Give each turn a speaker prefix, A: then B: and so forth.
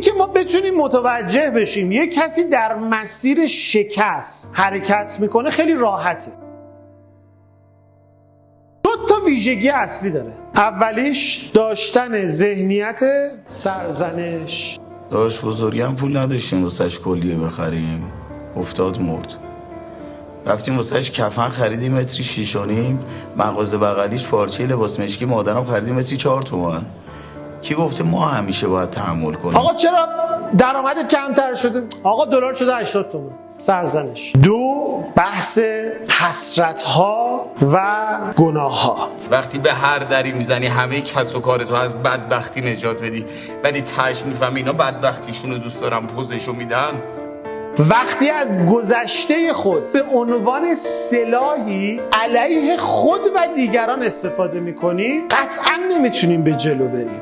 A: که ما بتونیم متوجه بشیم یک کسی در مسیر شکست حرکت میکنه خیلی راحته. دو تا ویژگی اصلی داره. اولیش داشتن ذهنیت سرزنش.
B: داشت بزرگی هم پول نداشتیم واسش کلیه بخریم، افتاد مرد. رفتیم واسش کفن خریدیم متری 6.5، مغازه بغلیش پارچه لباس مشکی مادرم خریدیم متری 4 تومن. کی گفته ما همیشه باید تحمل کنیم؟
A: آقا چرا درآمدت کمتر شده؟ آقا دلار شده 80 تومن. سرزنش. دو، بحث حسرت ها و گناه ها.
C: وقتی به هر دری میزنی همه کس و کارتو از بدبختی نجات بدی، ولی تهش میفهمی اینا بدبختیشونو دوست دارن پوزشو میدن.
A: وقتی از گذشته خود به عنوان سلاحی علیه خود و دیگران استفاده میکنیم قطعا نمیتونیم به جلو بریم.